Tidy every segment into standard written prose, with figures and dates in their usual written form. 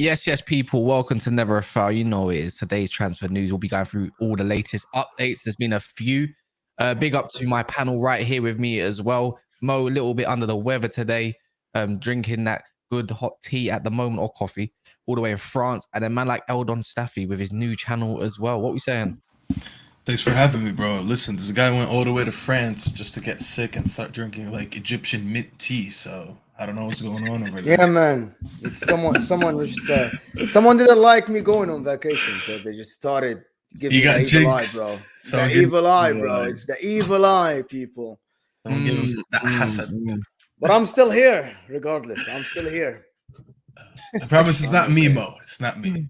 Yes, people. Welcome to Never a Foul. You know it is today's transfer news. We'll be going through all the latest updates. There's been a few. Big up to my panel right here with me as well. Mo, a little bit under the weather today. Drinking that good hot tea at the moment, or coffee, all the way in France. And a man like Eldon Staffy with his new channel as well. What we saying? Thanks for having me, bro. Listen, this guy went all the way to France just to get sick and start drinking like Egyptian mint tea. So I don't know what's going on over there. Yeah, man. It's someone was just someone didn't like me going on vacation, so they just started giving me the evil eye, bro. The evil eye, bro. It's the evil eye, people. Someone give him that hasad. But I'm still here, regardless. I'm still here. I promise it's not me, Mo. It's not me.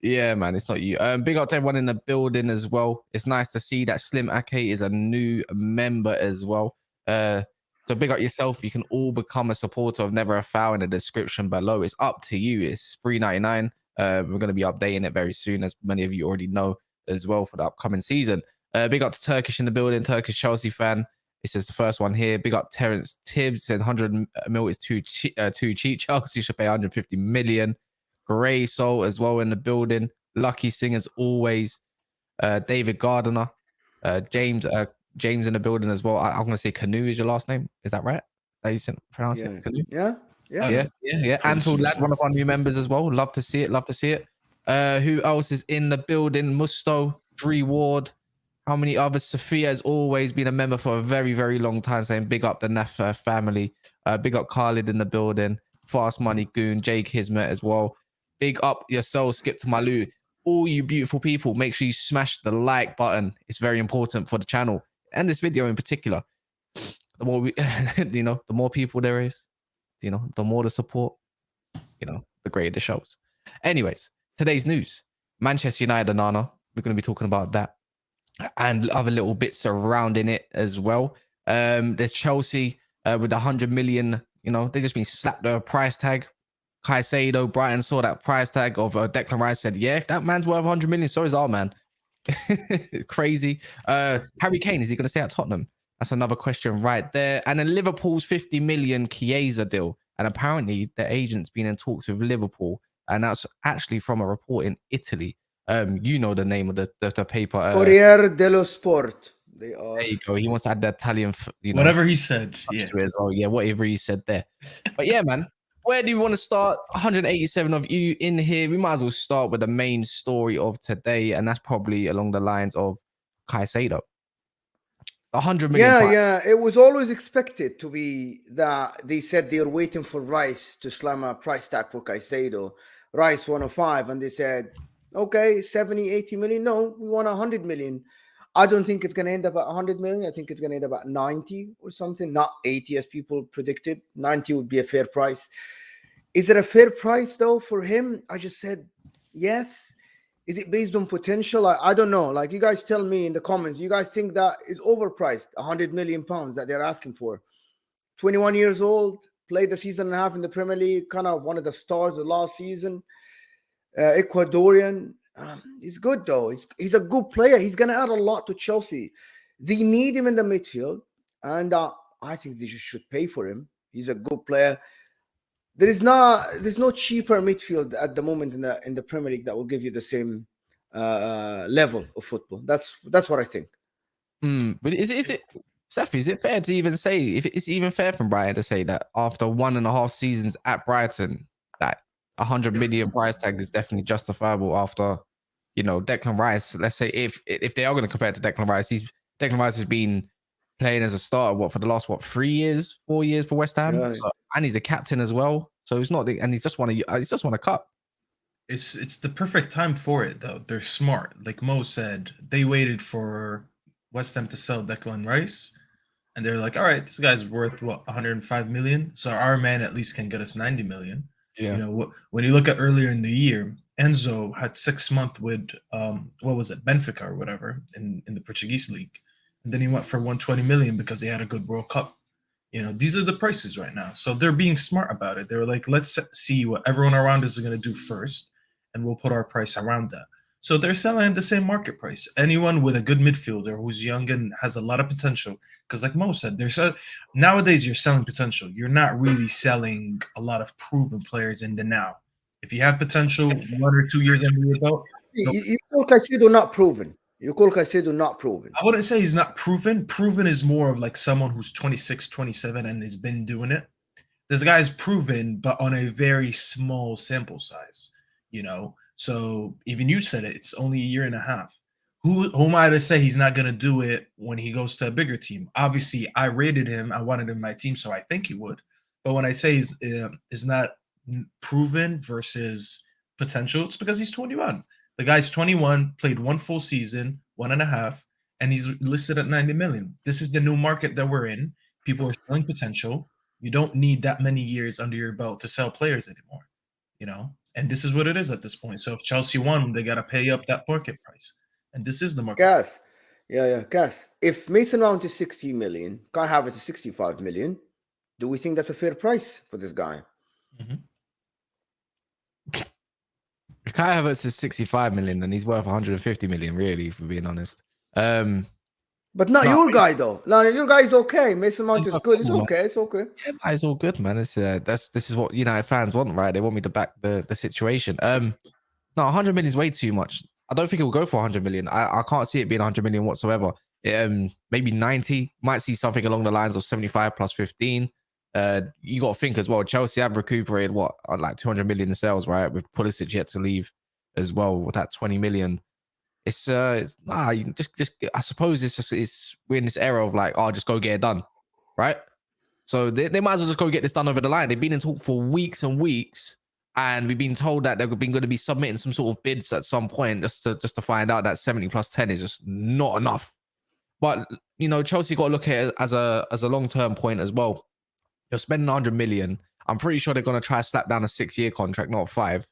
Yeah, man, it's not you. Big up to everyone in the building as well. It's nice to see that Slim Ake is a new member as well. So big up yourself. You can all become a supporter of Never a Foul in the description below. It's up to you. It's $3.99. We're going to be updating it very soon, as many of you already know as well, for the upcoming season. Big up to Turkish in the building, Turkish Chelsea fan. This is the first one here. Big up Terence Tibbs said 100 mil is too cheap. Chelsea should pay 150 million. Grey Soul as well in the building. Lucky Singh as always. David Gardiner. James in the building as well. I'm going to say Canoe is your last name. Is that right? How you pronounce it? Canoe? Yeah. Anfield Lad, one of our new members as well. Love to see it. Who else is in the building? Musto, Dree Ward. How many others? Sophia has always been a member for a very, very long time, saying big up the Naf family. Big up Khalid in the building. Fast Money Goon, Jake Hismet as well. Big up yourself, Skip to Malu. All you beautiful people, make sure you smash the like button. It's very important for the channel and this video in particular. The more we, the more people there is, the more the support, the greater the shows. Anyways, today's news: Manchester United, Onana. We're going to be talking about that and other little bits surrounding it as well. There's Chelsea with 100 million. They just been slapped the price tag. Caicedo, Brighton saw that price tag of Declan Rice, said, yeah, if that man's worth 100 million, so is our man. Crazy. Harry Kane, is he going to stay at Tottenham? That's another question right there. And then Liverpool's 50 million Chiesa deal. And apparently the agent's been in talks with Liverpool. And that's actually from a report in Italy. You know the name of the paper. Corriere dello Sport. They are. There you go. He wants to add the Italian, whatever he said. Yeah. Whatever he said there. But yeah, man. Where do you want to start? 187 of you in here. We might as well start with the main story of today, and that's probably along the lines of Caicedo. 100 million. Yeah. It was always expected to be that they said they were waiting for Rice to slam a price tag for Caicedo. Rice 105, and they said, okay, 70, 80 million. No, we want 100 million. I don't think it's going to end up at 100 million. I think it's going to end up at 90 or something, not 80 as people predicted. 90 would be a fair price. Is it a fair price, though, for him? I just said yes. Is it based on potential? I don't know. Like, you guys tell me in the comments. You guys think that is overpriced, 100 million pounds that they're asking for. 21 years old, played the season and a half in the Premier League, kind of one of the stars of last season. Ecuadorian. He's good, though. He's a good player. He's going to add a lot to Chelsea. They need him in the midfield, and I think they just should pay for him. He's a good player. There's no cheaper midfield at the moment in the Premier League that will give you the same level of football. That's what I think. But is it, Steph, is it fair to even say, if it's even fair from Brighton to say that after 1.5 seasons at Brighton, that 100 million price tag is definitely justifiable after, Declan Rice? Let's say if they are going to compare it to Declan Rice, Declan Rice has been playing as a starter for the last 4 years for West Ham, yeah. And he's a captain as well. So he's not, and he's just won a cup. It's the perfect time for it, though. They're smart. Like Mo said, they waited for West Ham to sell Declan Rice, and they're like, all right, this guy's worth 105 million, so our man at least can get us 90 million. Yeah. When you look at earlier in the year, Enzo had 6 months with Benfica or whatever in the Portuguese league, and then he went for 120 million because they had a good World Cup. You know, these are the prices right now. So they're being smart about it. They were like, let's see what everyone around us is going to do first, and we'll put our price around that. So they're selling at the same market price. Anyone with a good midfielder who's young and has a lot of potential, because like Mo said, nowadays you're selling potential. You're not really selling a lot of proven players in the now. If you have potential, 1 or 2 years under your belt. You call Caicedo not proven. You call Caicedo not proven. I wouldn't say he's not proven. Proven is more of like someone who's 26, 27 and has been doing it. This guy's proven, but on a very small sample size, you know. So even you said it, it's only a year and a half. Who am I to say he's not going to do it when he goes to a bigger team? Obviously, I rated him. I wanted him in my team, so I think he would. But when I say is not proven versus potential, it's because he's 21. The guy's 21, played 1 full season, 1.5, and he's listed at 90 million. This is the new market that we're in. People are showing potential. You don't need that many years under your belt to sell players anymore, you know? And this is what it is at this point. So if Chelsea won, they got to pay up that market price. And this is the market. Gas. Yeah. Gas. If Mason Mount is 60 million, Kai Havertz is 65 million, do we think that's a fair price for this guy? Mm-hmm. If Kai Havertz is 65 million, then he's worth 150 million, really, if we're being honest. But not your guy, though. No, your guy is okay. Mason Mount is good. It's okay. It's okay. Yeah, it's all good, man. This is what United fans want, right? They want me to back the situation. No, 100 million is way too much. I don't think it will go for 100 million. I can't see it being 100 million whatsoever. Maybe 90. Might see something along the lines of 75 plus 15. You got to think as well. Chelsea have recuperated like 200 million in sales, right? With Pulisic yet to leave as well with that 20 million. It's just I suppose we're in this era of like, just go get it done, right? So they might as well just go get this done over the line. They've been in talk for weeks and weeks, and we've been told that they've been going to be submitting some sort of bids at some point just to find out that 70 plus 10 is just not enough. But you know, Chelsea got to look at it as a long-term point as well. You're spending 100 million. I'm pretty sure they're going to try to slap down a 6-year contract, not 5.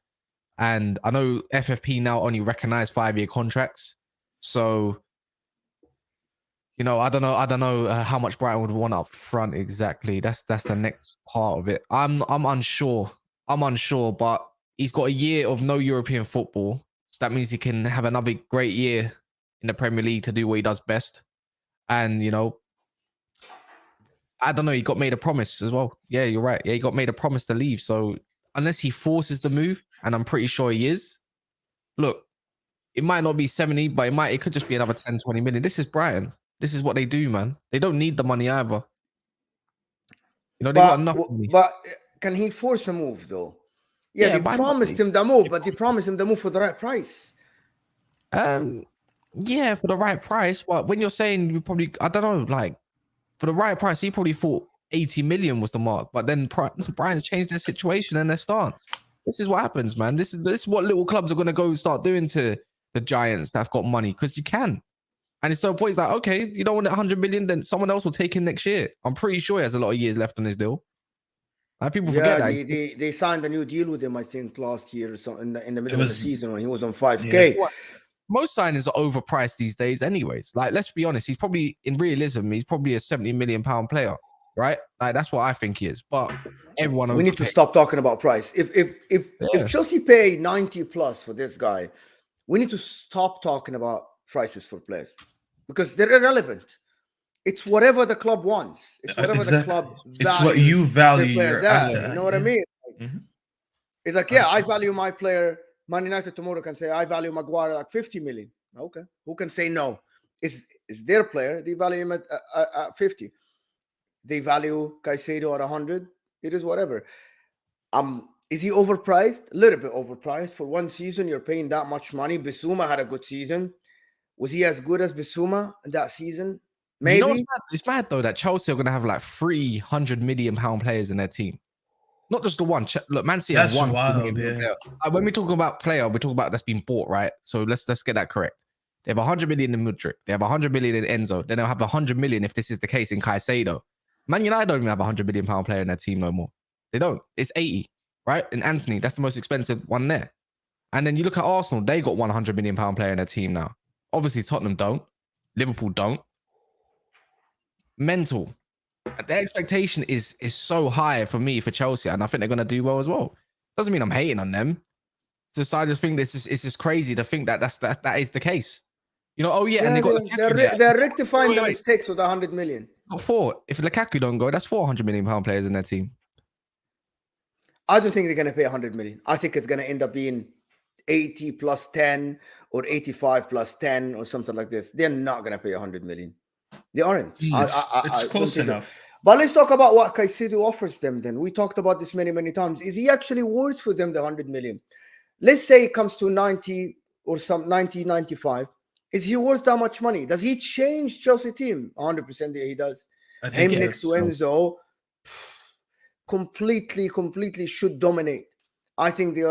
And I know FFP now only recognize 5-year contracts. So, you know, I don't know how much Brighton would want up front exactly. That's the next part of it. I'm unsure. But he's got a year of no European football. So that means he can have another great year in the Premier League to do what he does best. And, you know, I don't know. He got made a promise as well. Yeah, you're right. Yeah, he got made a promise to leave. So unless he forces the move, and I'm pretty sure he is, look, it might not be 70, but it could just be another 10, 20 million. This is Brighton. This is what they do, man. They don't need the money either. You know, they got enough money. But can he force a move, though? Yeah, they promised him the move, but they promised him the move for the right price. Yeah, for the right price. But when you're saying you probably, I don't know, like, for the right price, he probably thought 80 million was the mark. But then Brighton's changed their situation and their stance. This is what happens, man. This is what little clubs are going to go start doing to the giants that have got money, because you can. And it's so point like, okay, you don't want 100 million, then someone else will take him next year. I'm pretty sure he has a lot of years left on his deal. People forget that. They signed a new deal with him, I think, last year or so in the middle of the season when he was on 5K. Yeah. Most signings are overpriced these days anyways. Like, let's be honest, he's probably, in realism, he's probably a 70 million pound player, right? Like, that's what I think he is. But everyone... We need to stop talking about price. If Chelsea pay 90 plus for this guy, we need to stop talking about prices for players because they're irrelevant. It's whatever the club wants. It's whatever the club values. It's what you value your asset. You know what I mean? Mm-hmm. It's like, I value my player. Man United tomorrow can say, I value Maguire like 50 million. Okay. Who can say no? It's their player. They value him at 50. They value Caicedo at 100. It is whatever. Is he overpriced? A little bit overpriced. For one season, you're paying that much money. Bissouma had a good season. Was he as good as Bissouma in that season? Maybe. You know it's mad though that Chelsea are going to have like 300 million pound players in their team. Not just the one. Look, Man City have one. Wild, yeah. When we talk about player, we talk about that's been bought, right? So let's get that correct. They have 100 million in Mudryk. They have 100 million in Enzo. Then they'll have 100 million if this is the case in Caicedo. Man United don't even have 100 million pound player in their team no more. They don't. It's 80, right? And Anthony, that's the most expensive one there. And then you look at Arsenal, they got 100 million pound player in their team now. Obviously, Tottenham don't. Liverpool don't. mental. The expectation is so high for me for Chelsea, and I think they're gonna do well as well. Doesn't mean I'm hating on them. I just think it's just crazy to think that that is the case. You know, oh yeah, and Yeah, they got they're rectifying the wait. mistakes with 100 million. Got 4. If Lukaku don't go, that's 400 million pound players in their team. I don't think they're going to pay 100 million. I think it's going to end up being 80 plus 10 or 85 plus 10 or something like this. They're not going to pay 100 million. They aren't. It's close enough. But let's talk about what Caicedo offers them then. We talked about this many times. Is he actually worth for them the 100 million? Let's say it comes to 90 or some 90, 95. Is he worth that much money? Does he change Chelsea team? 100% he does. Him next to Enzo completely should dominate. I think they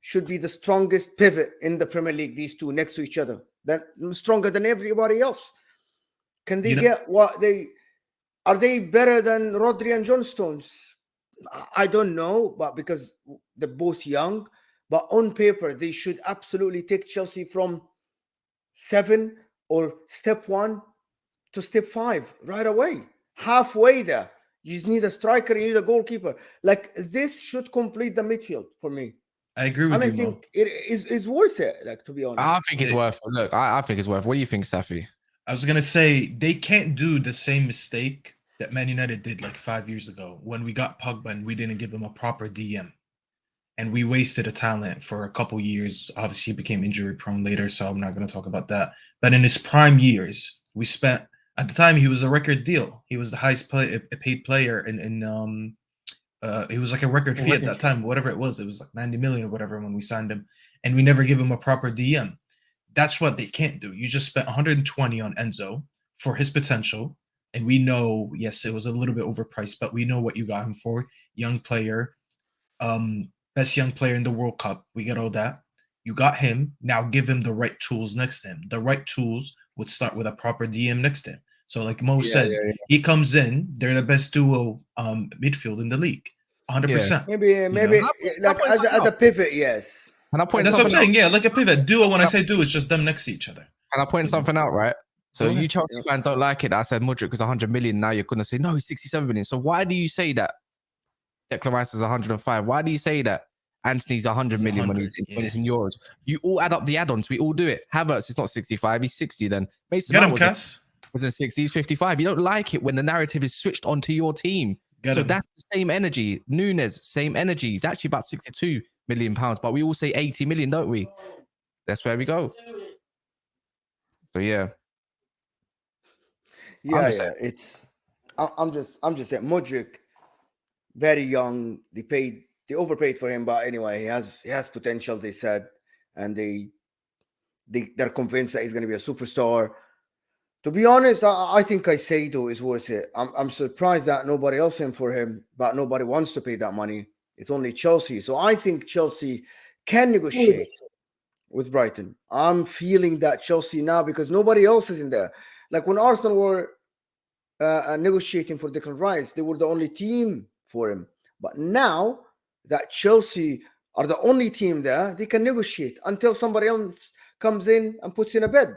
should be the strongest pivot in the Premier League, these two next to each other. That stronger than everybody else. Can they get what they are? They better than Rodri and John Stones? I don't know, but because they're both young, but on paper they should absolutely take Chelsea from 7 or step 1 to step 5 right away. Halfway there. You just need a striker, you need a goalkeeper. Like, this should complete the midfield for me. I agree with you. I think it is worth it, like, to be honest. I think it's worth it. Look, I think it's worth. What do you think, Safi? I was gonna say they can't do the same mistake that Man United did like 5 years ago when we got Pogba and we didn't give him a proper DM. And we wasted a talent for a couple years. Obviously, he became injury prone later, so I'm not going to talk about that. But in his prime years, we spent, at the time, he was a record deal. He was the highest paid player, he was like a record fee at that time, whatever it was like 90 million or whatever when we signed him, and we never give him a proper DM. That's what they can't do. You just spent 120 on Enzo for his potential, and we know, yes, it was a little bit overpriced, but we know what you got him for. Young player, best young player in the World Cup. We get all that. You got him. Now give him the right tools next to him. The right tools would start with a proper DM next to him. So like Mo said, he comes in. They're the best duo midfield in the league. 100%. Maybe like as a pivot, yes. And that's what I'm saying. Yeah, like a pivot. Duo, when I say duo, it's just them next to each other. Can I point something out, right? So you Chelsea fans don't like it. I said Mudryk was 100 million. Now you're going to say, no, he's 67 million. So why do you say that Declan Rice is 105? Why do you say that Anthony's 100 million when he's in Euros? You all add up the add-ons. We all do it. Havertz is not 65. He's 60 then. Mason Mount was in 60. He's 55. You don't like it when the narrative is switched onto your team. So that's the same energy. Nunes, same energy. He's actually about 62 million pounds, but we all say 80 million, don't we? That's where we go. So yeah. I'm just saying Mudryk, very young. They overpaid for him, but anyway, he has potential, they said, and they're convinced that he's going to be a superstar. To be honest, I think Caicedo is worth it. I'm surprised that nobody else went for him, but nobody wants to pay that money. It's only Chelsea. So I think Chelsea can negotiate with Brighton. I'm feeling that Chelsea now because nobody else is in there. Like when Arsenal were negotiating for Declan Rice, they were the only team for him. But now that Chelsea are the only team there, they can negotiate until somebody else comes in and puts in a bid.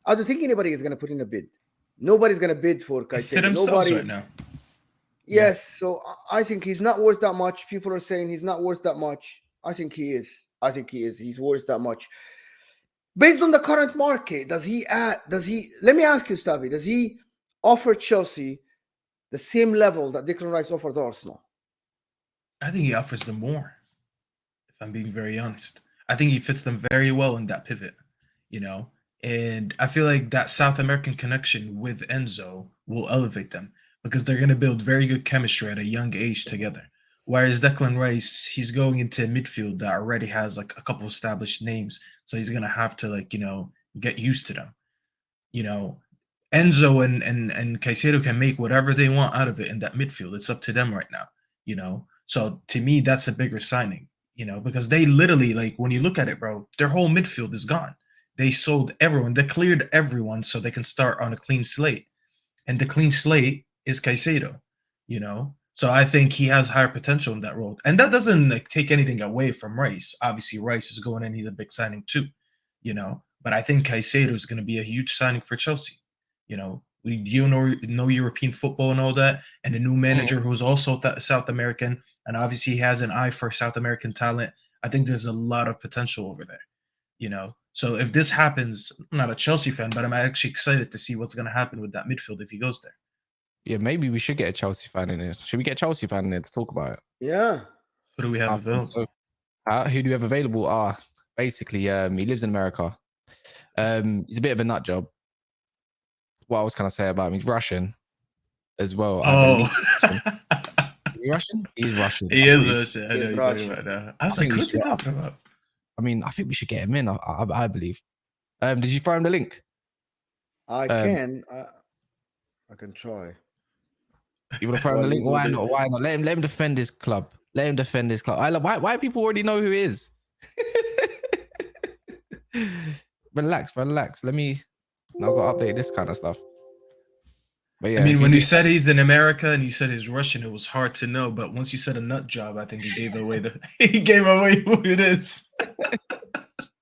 I don't think anybody is going to put in a bid. Nobody's going to bid for Caicedo. Nobody right now. Yes, so I think he's not worth that much. People are saying he's not worth that much. I think he is. He's worth that much. Based on the current market, let me ask you, Stavi, does he offer Chelsea the same level that Declan Rice offers Arsenal? I think he offers them more, if I'm being very honest. I think he fits them very well in that pivot, and I feel like that South American connection with Enzo will elevate them because they're going to build very good chemistry at a young age together. Whereas Declan Rice, he's going into a midfield that already has like a couple established names. So he's going to have to get used to them. Enzo and Caicedo can make whatever they want out of it in that midfield. It's up to them right now, So to me, that's a bigger signing, because they literally, when you look at it, bro, their whole midfield is gone. They sold everyone. They cleared everyone so they can start on a clean slate. And the clean slate is Caicedo, So I think he has higher potential in that role. And that doesn't take anything away from Rice. Obviously, Rice is going in. He's a big signing too, But I think Caicedo is going to be a huge signing for Chelsea, no European football and all that, and a new manager who's also South American, and obviously he has an eye for South American talent. I think there's a lot of potential over there, So if this happens, I'm not a Chelsea fan, but I'm actually excited to see what's going to happen with that midfield if he goes there. Yeah, maybe we should get a Chelsea fan in here. Should we get a Chelsea fan in here to talk about it? Yeah. Who do we have available? Who do you have available? Basically, he lives in America. He's a bit of a nut job. What else can I say about him? He's Russian as well. Oh. Is he Russian? He's Russian. He is Russian. I know He's you're talking about that. I was like, what's he talking about? I mean, I think we should get him in. I believe. Did you throw him the link? I can. I can try. You want to throw him the link? Why not? Why not? Let him defend his club. Let him defend his club. Why people already know who he is? Relax. Let me. I've got to update this kind of stuff. But yeah, I mean, when you said he's in America and you said he's Russian, it was hard to know. But once you said a nut job, I think he gave away who it is.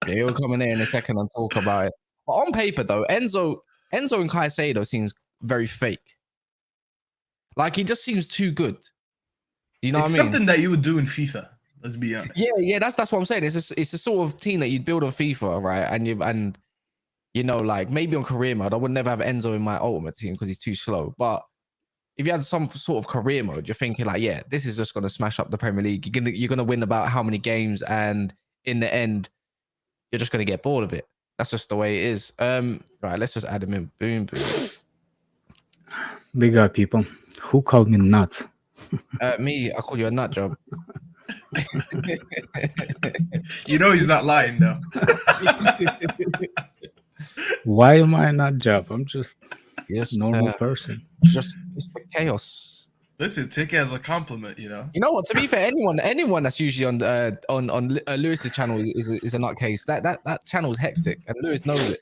Yeah, he'll come in there in a second and talk about it. But on paper, though, Enzo and Caicedo seems very fake. Like, he just seems too good. You know what I mean? Something that you would do in FIFA. Let's be honest. Yeah, that's what I'm saying. It's a sort of team that you'd build on FIFA, right? And like maybe on career mode, I would never have Enzo in my ultimate team because he's too slow. But if you had some sort of career mode, you're thinking like, yeah, this is just gonna smash up the Premier League. You're gonna win about how many games, and in the end, you're just gonna get bored of it. That's just the way it is. Right, let's just add him in. Boom. Big up, people. Who called me nuts? Me. I call you a nut job. You know he's not lying though. Why am I a nut job? I'm just a normal person. Just Mr. Chaos. Listen, take it as a compliment, You know what? To be fair, anyone that's usually on Lewis's channel is a nutcase. That channel is hectic, and Lewis knows it.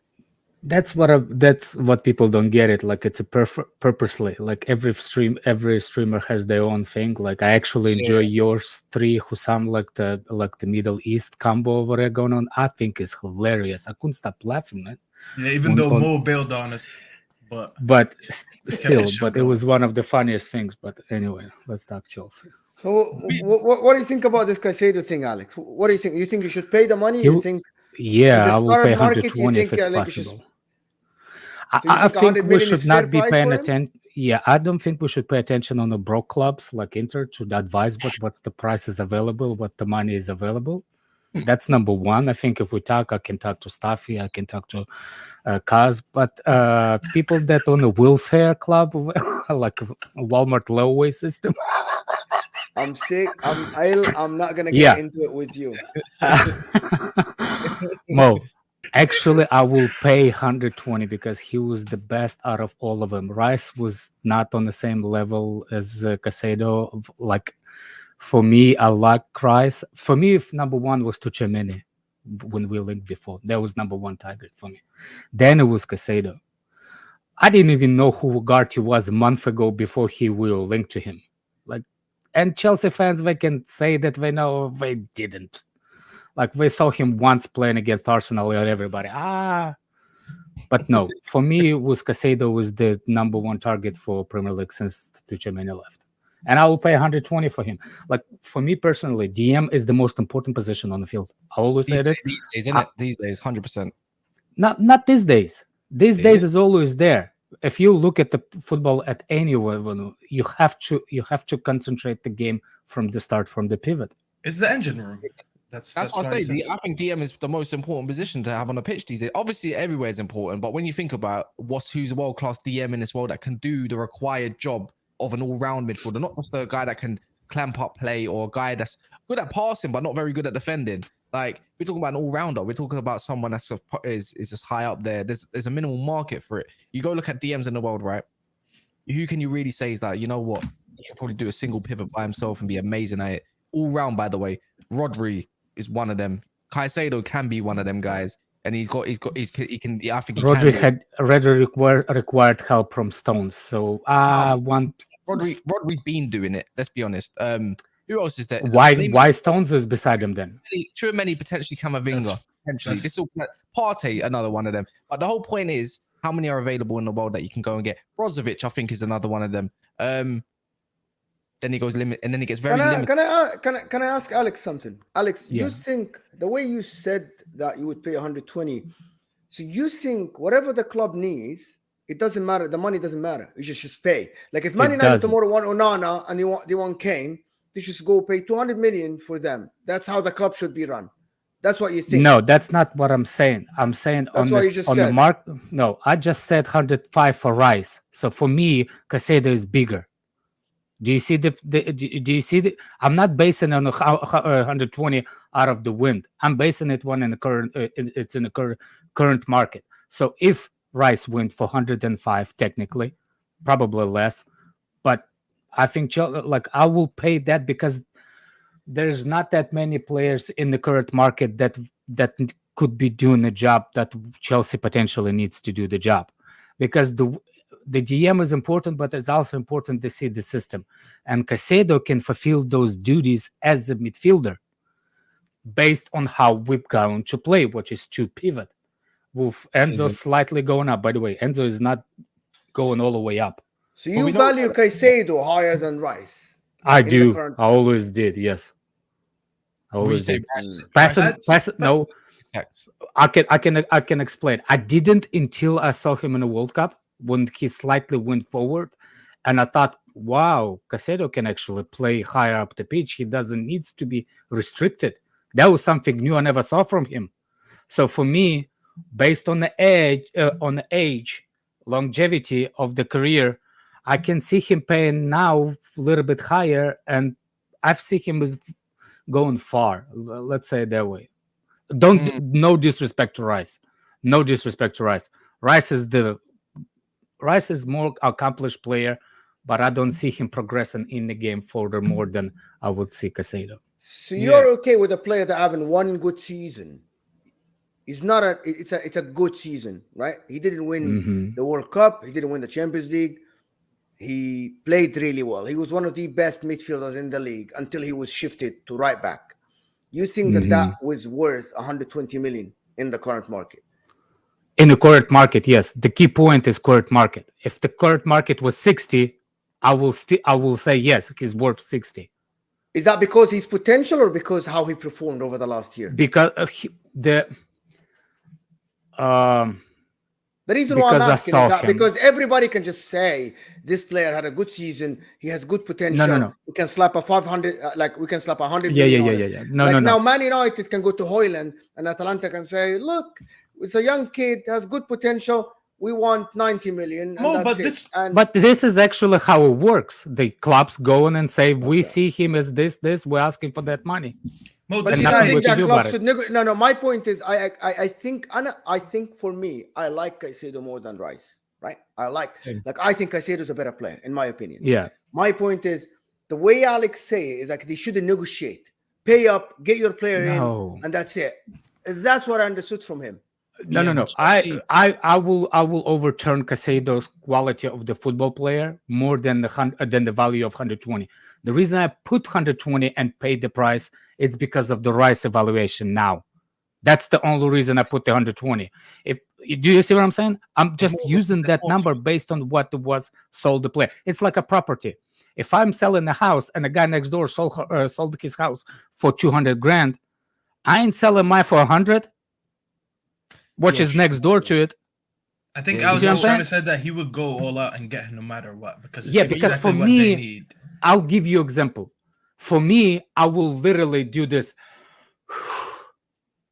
That's what people don't get it. Like, it's a purposely. Like, every streamer has their own thing. Like, I actually enjoy yours three Hussam, like the Middle East combo over there going on. I think it's hilarious. I couldn't stop laughing, man. Yeah, even though Mo bailed on us, but still, it was one of the funniest things. But anyway, let's talk Chelsea. So, what do you think about this Caicedo thing, Alex? What do you think? You think you should pay the money? You think? Yeah, I will pay 120 if it's possible. I think we should not be paying attention. Yeah, I don't think we should pay attention on the broke clubs like Inter to advise what's the prices available, what the money is available. That's number one. I think if we talk, I can talk to Staffy, I can talk to Kaz, but people that on the welfare club, like a Walmart layaway system. I'm sick. I'm not gonna get into it with you. Mo, actually, I will pay 120 because he was the best out of all of them. Rice was not on the same level as Caicedo. Like, for me, I like Rice. For me, if number one was Tuchemene when we linked before, that was number one target for me. Then it was Caicedo. I didn't even know who Ugarte was a month ago before he will link to him. Like, and Chelsea fans, they can say that they know, they didn't. Like, we saw him once playing against Arsenal and everybody, But no, for me, Caicedo was the number one target for Premier League since Tuchemene left. And I will pay 120 for him. Like, for me personally, DM is the most important position on the field. I always say that. These days, isn't it? These days, 100%. Not these days. These days is always there. If you look at the football at any level, you have to concentrate the game from the start, from the pivot. It's the engine room. That's what I say. I think DM is the most important position to have on a pitch these days. Obviously, everywhere is important, but when you think about who's a world-class DM in this world that can do the required job of an all-round midfielder, not just a guy that can clamp up play or a guy that's good at passing but not very good at defending. Like, we're talking about an all-rounder. We're talking about someone that's is just high up there. There's a minimal market for it. You go look at DMs in the world, right? Who can you really say is that, you know what? He can probably do a single pivot by himself and be amazing at it. All-round, by the way. Rodri is one of them. Caicedo can be one of them guys, and he can. I think Rodri required help from Stones. So Rodri's been doing it. Let's be honest. Who else is there? Why Stones is beside him then? Tchouameni, potentially Camavinga. Potentially, this will Partey, another one of them. But the whole point is, how many are available in the world that you can go and get? Brozovic, I think, is another one of them. Then he goes limit, and then he gets very limited. Can I ask Alex something? Alex, Yeah. you think the way you said that you would pay 120, so you think whatever the club needs, it doesn't matter. The money doesn't matter. You just pay. Like if Man United doesn't. tomorrow want Onana and they want Kane, they just go pay 200 million for them. That's how the club should be run. That's what you think. No, that's not what I'm saying. I'm saying That's what you just on said. the mark. No, I just said 105 for Rice. So for me, Caicedo is bigger. Do you see do you see the? I'm not basing on 120 out of the wind. I'm basing it one in the current. It's in the current market. So if Rice went for 105, technically, probably less, but I think like I will pay that because there's not that many players in the current market that could be doing the job that Chelsea potentially needs to do the job, because the GM is important, but it's also important to see the system, and Caicedo can fulfill those duties as a midfielder based on how we're going to play, which is to pivot with Enzo slightly going up. By the way, Enzo is not going all the way up. So you value Caicedo higher than Rice? I do. I always did. Yes, I always did. No, I can explain. I didn't until I saw him in the World Cup when he slightly went forward, and I thought, wow, Caicedo can actually play higher up the pitch. He doesn't need to be restricted. That was something new I never saw from him. So for me, based on the age, longevity of the career, I can see him paying now a little bit higher, and I've seen him as going far. Let's say it that way. No disrespect to Rice. No disrespect to Rice. Rice is more accomplished player, but I don't see him progressing in the game further more than I would see Caicedo. So you're okay with a player that having one good season? It's a good season, right? He didn't win the World Cup. He didn't win the Champions League. He played really well. He was one of the best midfielders in the league until he was shifted to right back. You think that was worth 120 million in the current market? In the current market, yes. The key point is current market. If the current market was 60, I will say yes, he's worth 60. Is that because his potential or because how he performed over the last year? Because the reason why I'm asking is that because everybody can just say this player had a good season, he has good potential. No. We can slap a 500, we can slap 100. Yeah. No. Now Man United can go to Hoyland and Atalanta can say, look, it's a young kid, has good potential. We want 90 million. But this is actually how it works. The clubs go in and say, we see him as this, we're asking for that money. But I think that club should no. My point is, I think for me, I like Caicedo more than Rice. Right? I think Caicedo is a better player in my opinion. Yeah. My point is the way Alex say it is like they shouldn't negotiate, pay up, get your player in, and that's it. That's what I understood from him. No. I will overturn Caicedo's quality of the football player more than the value of 120. The reason I put 120 and paid the price, it's because of the Rice evaluation now. That's the only reason I put the 120. Do you see what I'm saying? I'm just using that number based on what was sold the player. It's like a property. If I'm selling a house and a guy next door sold his house for 200 grand, I ain't selling mine for 100. Which is next door to it. I think Alex was trying to say that he would go all out and get him no matter what. Because for me, I'll give you an example. For me, I will literally do this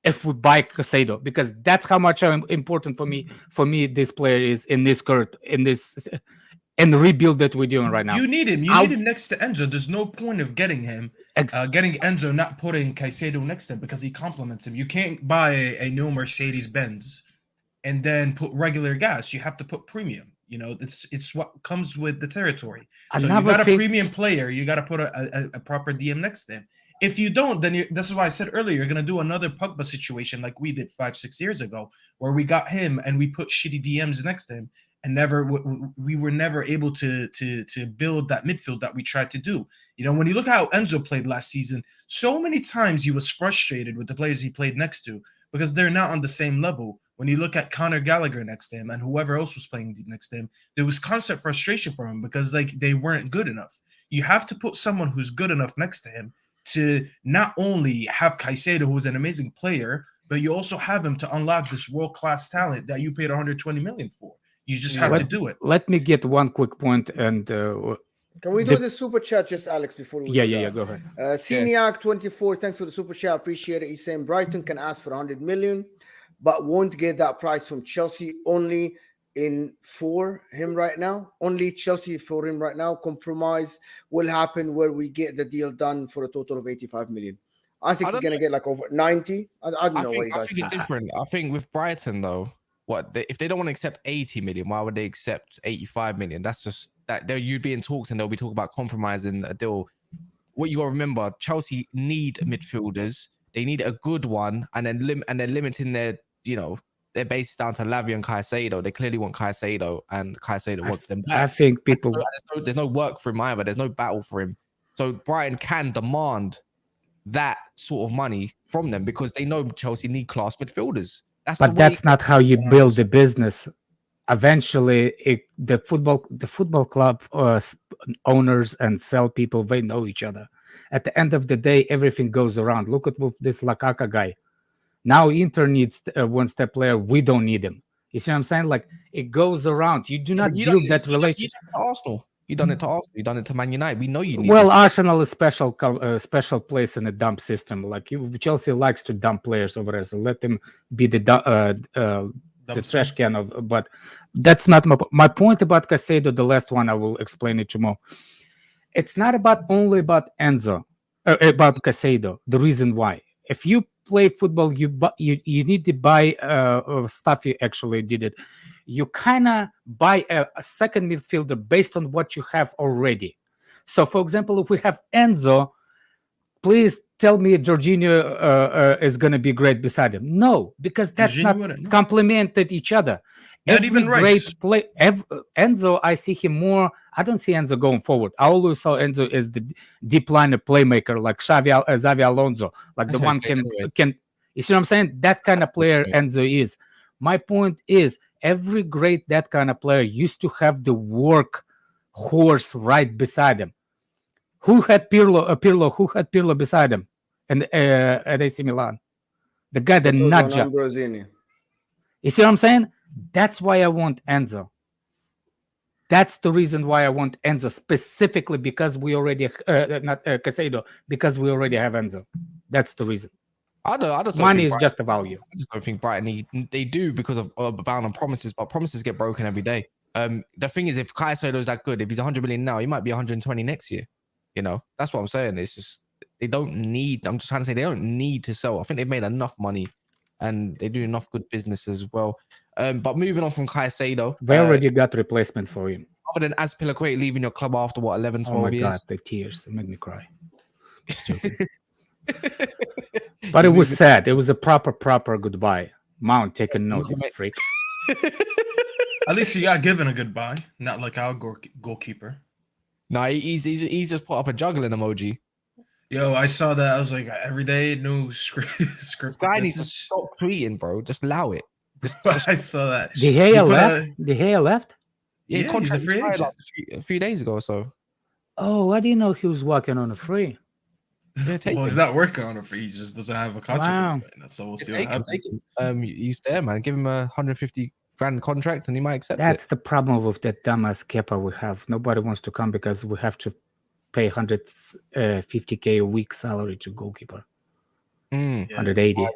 if we buy Caicedo, because that's how much important for me. For me, this player is in the rebuild that we're doing right now. You need him. You need him next to Enzo. There's no point of getting him. Getting Enzo, not putting Caicedo next to him because he complements him. You can't buy a new Mercedes-Benz and then put regular gas. You have to put premium. You know, it's what comes with the territory. So you got a premium player. You got to put a proper DM next to him. If you don't, then this is why I said earlier, you're going to do another Pogba situation like we did 5-6 years ago, where we got him and we put shitty DMs next to him. And we were never able to build that midfield that we tried to do. You know, when you look at how Enzo played last season, so many times he was frustrated with the players he played next to because they're not on the same level. when you look at Conor Gallagher next to him and whoever else was playing next to him, there was constant frustration for him because like they weren't good enough. You have to put someone who's good enough next to him to not only have Caicedo, who's an amazing player, but you also have him to unlock this world-class talent that you paid 120 million for. You just have to do it. Let me get one quick point and can we do the super chat, just Alex, before we yeah, go ahead. Seniac24, thanks for the super chat. Appreciate it. He's saying Brighton can ask for 100 million, but won't get that price from Chelsea only for him right now. Only Chelsea for him right now. Compromise will happen where we get the deal done for a total of 85 million. I think you're going to get like over 90. I don't know what you guys think. It's different. I think with Brighton, though, if they don't want to accept 80 million, why would they accept 85 million? That's just that you'd be in talks and they'll be talking about compromising a deal. What you got to remember, Chelsea need midfielders. They need a good one, and then limiting their base down to Lavia and Caicedo. They clearly want Caicedo, and Caicedo wants them back. I think people there's no work for him either. There's no battle for him. So Brighton can demand that sort of money from them because they know Chelsea need class midfielders. That's not how you build a business. Eventually, the football club owners and sell people, they know each other. At the end of the day, everything goes around. Look at this Lakaka guy. Now Inter needs a one-step player. We don't need him. You see what I'm saying? Like, it goes around. You do not build that relationship. Arsenal. You done it to Arsenal. You done it to Man United. We know you need. Well, Arsenal is special place in a dump system. Like Chelsea likes to dump players over there, so let them be the trash can of. But that's not my point about Caicedo. The last one I will explain it tomorrow. It's not only about Enzo, about Caicedo. The reason why, if you play football, you need to buy stuff. You actually did it. You kind of buy a second midfielder based on what you have already. So, for example, if we have Enzo, please tell me Jorginho is going to be great beside him. No, because that's not complemented each other. Not even Rice. Enzo, I see him more. I don't see Enzo going forward. I always saw Enzo as the deep liner playmaker, like Xavi Alonso, like the one can. You see what I'm saying? That kind of player Enzo is. My point is, every great that kind of player used to have the work horse right beside him. Who had Pirlo? Who had Pirlo beside him? And at AC Milan, the guy that nudged. You see what I'm saying? That's why I want Enzo. That's the reason why I want Enzo specifically, because we already not Caicedo, because we already have Enzo. That's the reason. I don't money is just a value. I just don't think Brighton they do because of bound on promises, but promises get broken every day. The thing is, if Caicedo is that good, if he's 100 million now, he might be 120 next year. You know, that's what I'm saying. It's just they don't need. I'm just trying to say they don't need to sell. I think they've made enough money, and they do enough good business as well. But moving on from Caicedo, they already got replacement for him. Other than Azpilicueta leaving your club after what 11, 12 years. Oh my God, the tears made me cry. But it was sad. It was a proper goodbye. Mount, take a note, you freak. At least he got given a goodbye, not like our goalkeeper. No, he's just put up a juggling emoji. Yo, I saw that. I was like, every day, no script. This guy needs to stop tweeting, bro. Just allow it. I saw that. De Gea left? De Gea left? Yeah, his contract expired like a few days ago or so. Oh, I didn't know he was working on a free. Yeah, he's not working on a free. He just doesn't have a contract. Wow. So we'll see what happens. He's there, man. Give him a 150 grand contract and he might accept That's the problem with that dumbass Kepa we have. Nobody wants to come because we have to pay 150K a week salary to goalkeeper. 180.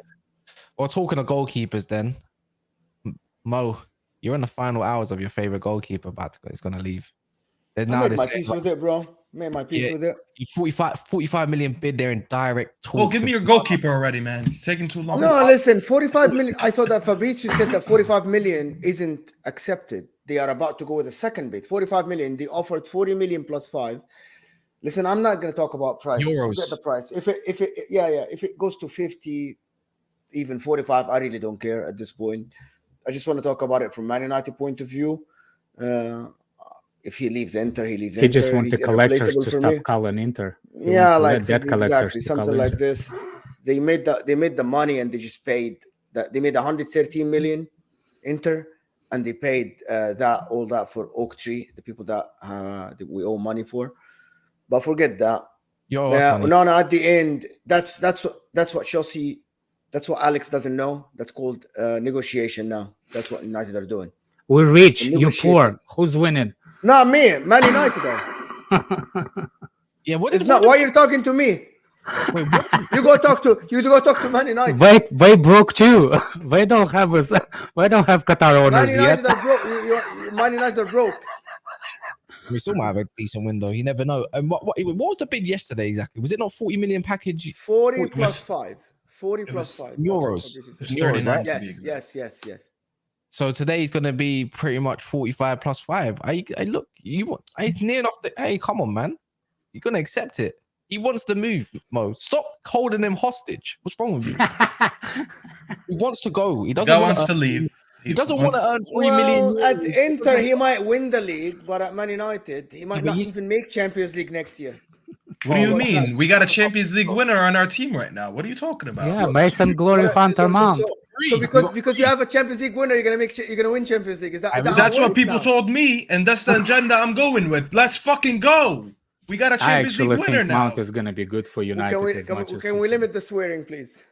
Well, talking of goalkeepers then, Mo, you're in the final hours of your favorite goalkeeper, but he's going to leave. I made my peace with it, bro. Made my peace with it. 45 million bid there in direct talks. Oh, give me your goalkeeper already, man. It's taking too long. No, listen, 45 million. I thought that Fabrizio said that 45 million isn't accepted. They are about to go with a second bid. 45 million. They offered 40 million plus 5. Listen, I'm not going to talk about price. Euros. Get the price. If it goes to 50, even 45, I really don't care at this point. I just want to talk about it from Man United point of view. If he leaves Inter, he leaves Inter. He just wants the collectors to stop calling Inter. Yeah, like exactly something like this. They made the money and they just paid That they made 113 million Inter, and they paid all that for Oak Tree, the people that we owe money for. But forget that. Yo, money. No, at the end, that's what Chelsea. That's what Alex doesn't know. That's called negotiation now. That's what United are doing. We're rich. You poor. Who's winning? Not me. Man United. Though. Yeah, it's not. Why you're talking to me? Wait, what? You go talk to Man United. They broke too. They don't have us. They don't have Qatar owners yet. Man United are broke. We still might have a decent window. You never know. And what was the bid yesterday exactly? Was it not 40 million package? 40 plus 5. 40 plus 5 euros. Euros, right? Yes. So today's gonna be pretty much 45 plus 5. I look. It's near enough. Hey, come on, man. You're gonna accept it. He wants to move, Mo. Stop holding him hostage. What's wrong with you? He wants to go. He doesn't. Wants to leave. He doesn't want to earn 3 million. At Inter, he might win the league, but at Man United, he might not even make Champions League next year. What do you mean? We got a Champions League winner on our team right now. What are you talking about? Yeah, Mason Glory Hunter Mount. So because you have a Champions League winner, you're gonna win Champions League. Is that that's what people told me, and that's the agenda I'm going with. Let's fucking go. We got a Champions League winner now. Mount is gonna be good for United. Can we limit the swearing, please?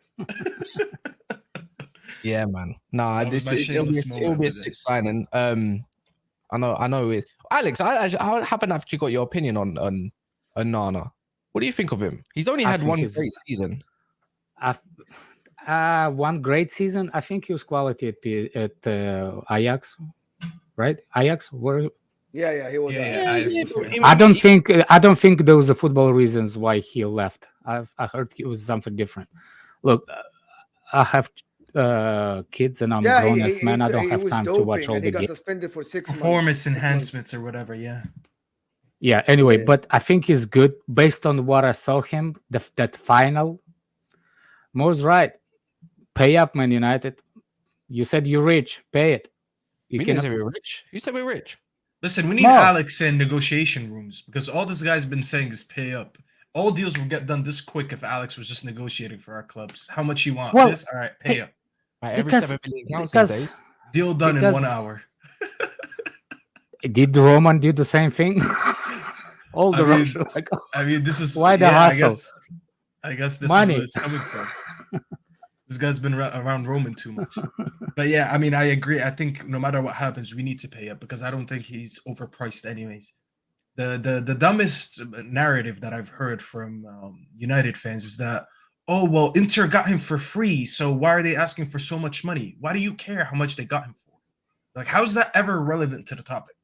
Yeah, man. Nah, it'll be a sick signing. I know it. Alex, I haven't actually got your opinion on Onana. What do you think of him? He's only had one great season. One great season. I think he was quality at Ajax, right? Ajax were. Yeah, he was. I don't think there was a football reasons why he left. I heard it was something different. Look, I have kids and I'm a grown ass man. I don't have time to watch all the games. He got suspended for 6 months. Performance enhancements or whatever. Yeah. Anyway, but I think he's good based on what I saw him. That final. Mo's right. Pay up, Man United. You said you're rich. Pay it. You didn't say we're rich. You said we're rich. Listen, we need Alex in negotiation rooms because all this guy's been saying is pay up. All deals will get done this quick if Alex was just negotiating for our clubs. How much you want? All right, pay up. Every 7 million counts these days. Deal done in 1 hour. Did Roman do the same thing? All the Russians. This is why the hassle. I guess this Money. is where it's coming from. This guy's been around Roman too much. But yeah, I mean, I agree. I think no matter what happens, we need to pay up because I don't think he's overpriced anyways. The dumbest narrative that I've heard from United fans is that, oh, well, Inter got him for free, so why are they asking for so much money? Why do you care how much they got him for? Like, how's that ever relevant to the topic?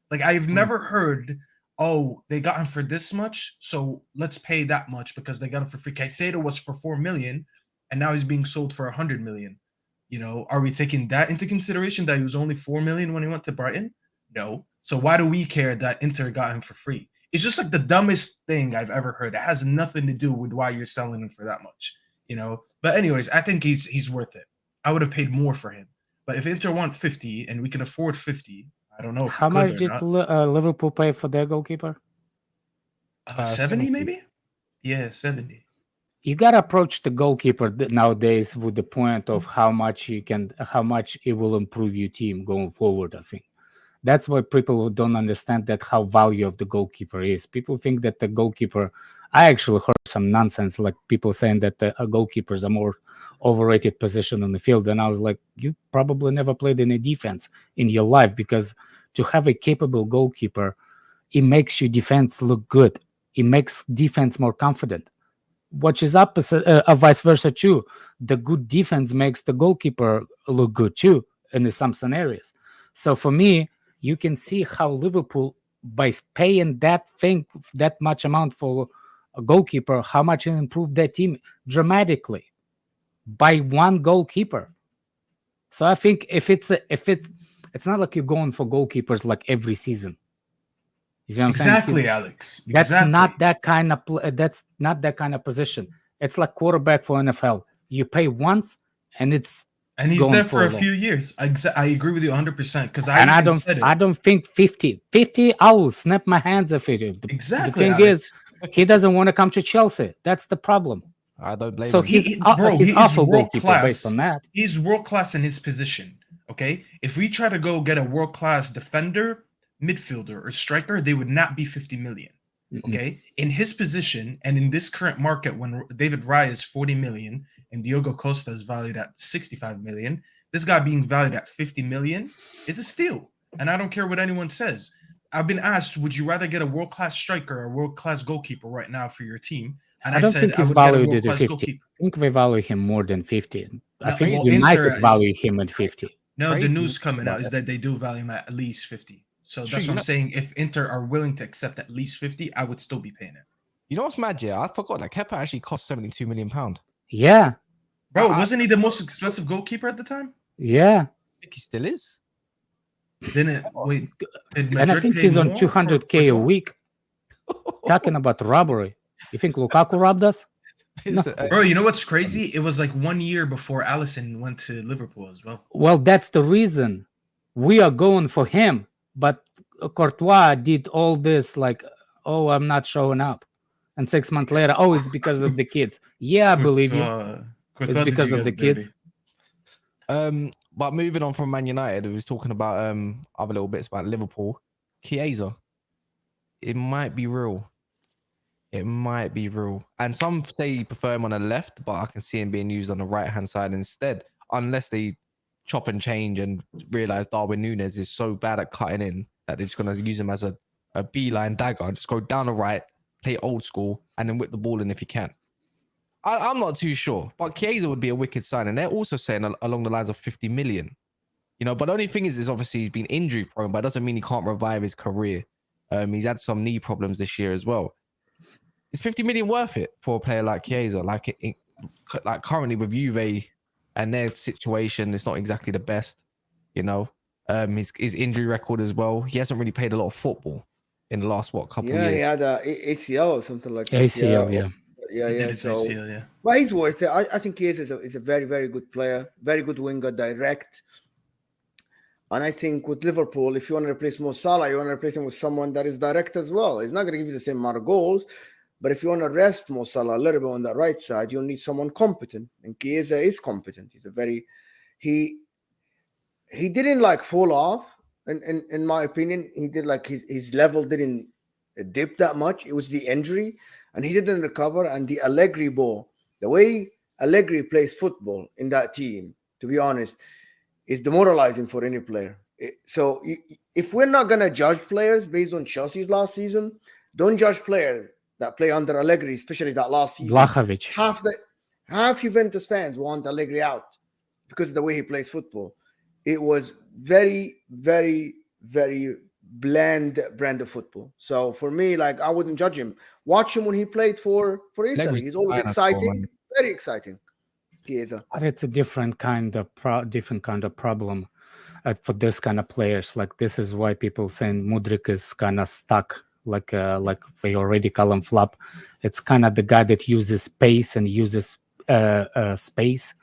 Like, I've never heard, oh, they got him for this much, so let's pay that much because they got him for free. Caicedo was for 4 million, and now he's being sold for 100 million. You know, are we taking that into consideration that he was only 4 million when he went to Brighton? No. So why do we care that Inter got him for free? It's just like the dumbest thing I've ever heard. It has nothing to do with why you're selling him for that much, you know? But anyways, I think he's worth it. I would have paid more for him. But if Inter want 50 and we can afford 50, I don't know. How much did Liverpool pay for their goalkeeper? 70 maybe? Yeah, 70. You gotta approach the goalkeeper nowadays with the point of how much it will improve your team going forward. I think that's why people don't understand that how value of the goalkeeper is. People think that the goalkeeper. I actually heard some nonsense like people saying that the goalkeepers are more overrated position on the field, and I was like, you probably never played any defense in your life because to have a capable goalkeeper, it makes your defense look good. It makes defense more confident. Which is opposite, vice versa too. The good defense makes the goalkeeper look good too in some scenarios. So for me, you can see how Liverpool, by paying that much amount for a goalkeeper, how much it improved their team dramatically by one goalkeeper. So I think if it's not like you're going for goalkeepers like every season. You see what I'm exactly, saying? Alex. That's not that kind of. That's not that kind of position. It's like quarterback for NFL. You pay once, and he's there for a few years. I agree with you 100% because I don't think 50. I will snap my hands if it. Exactly. The thing is, he doesn't want to come to Chelsea. That's the problem. I don't blame So him. he's He he's is awful world goalkeeper based class. on that. He's world class in his position. Okay, if we try to go get a world class defender, midfielder, or striker, they would not be 50 million. Okay, in his position and in this current market, when David Raya is 40 million and Diogo Costa is valued at 65 million, this guy being valued at 50 million is a steal. And I don't care what anyone says. I've been asked, would you rather get a world class striker or a world class goalkeeper right now for your team? And I I don't said think I he's would get a valued world at class 50. goalkeeper. I think we value him more than 50. I No, think well, United Inter is- value him at 50. No, the Crazy news coming out about is that they do value him at least 50. So True, that's you what know- I'm saying. If Inter are willing to accept at least 50, I would still be paying it. You know what's mad, yeah? I forgot that Kepa actually cost 72 million pound. Yeah, Bro, I wasn't he the most expensive goalkeeper at the time? yeah. think he still is. Didn't wait? Did And I Madrid think pay he's on more 200K a for week. Talking about robbery. You think Lukaku robbed us? It's, Bro, you know what's crazy? It was like 1 year before Allison went to Liverpool as well. Well, that's the reason we are going for him. But Courtois did all this like, oh, I'm not showing up. And 6 months later, oh, it's because of the kids. Yeah, I believe you. Courtois It's did because you of guys the kids. dirty. But moving on from Man United, we was talking about other little bits about Liverpool. Chiesa, it might be real. It might be real. And some say you prefer him on the left, but I can see him being used on the right hand side instead, unless they chop and change and realize Darwin Núñez is so bad at cutting in that they're just gonna use him as a beeline dagger. Just go down the right, play old school, and then whip the ball in if you can. I'm not too sure, but Chiesa would be a wicked sign, and they're also saying along the lines of 50 million. You know, but the only thing is obviously he's been injury prone, but it doesn't mean he can't revive his career. He's had some knee problems this year as well. Is 50 million worth it for a player like Chiesa? Like currently with Juve and their situation, it's not exactly the best. You know, his injury record as well. He hasn't really played a lot of football in the last couple Yeah, years. he had a ACL or something like that. ACL, yeah. Yeah. Did So, ACL, yeah. but he's worth it. I think he is a very, very good player, very good winger, direct. And I think with Liverpool, if you want to replace Mo Salah, you want to replace him with someone that is direct as well. He's not going to give you the same amount of goals, but if you want to rest Mo Salah a little bit on the right side, you'll need someone competent. And Chiesa is competent. He's a very he didn't like fall off. In my opinion, he did like his level didn't dip that much. It was the injury, and he didn't recover. And the Allegri ball, the way Allegri plays football in that team, to be honest, is demoralizing for any player. So if we're not gonna judge players based on Chelsea's last season, don't judge players that play under Allegri, especially that last season. Vlahovic. Half Juventus fans want Allegri out because of the way he plays football. It was very, very, very bland brand of football. So for me, like I wouldn't judge him. Watch him when he played for Italy. Allegri's He's always dinosaur, exciting, man. very exciting. Chiesa. But it's a different kind of problem for this kind of players. Like this is why people saying Mudryk is kind of stuck. Like they already call him flop. It's kind of the guy that uses space and uses space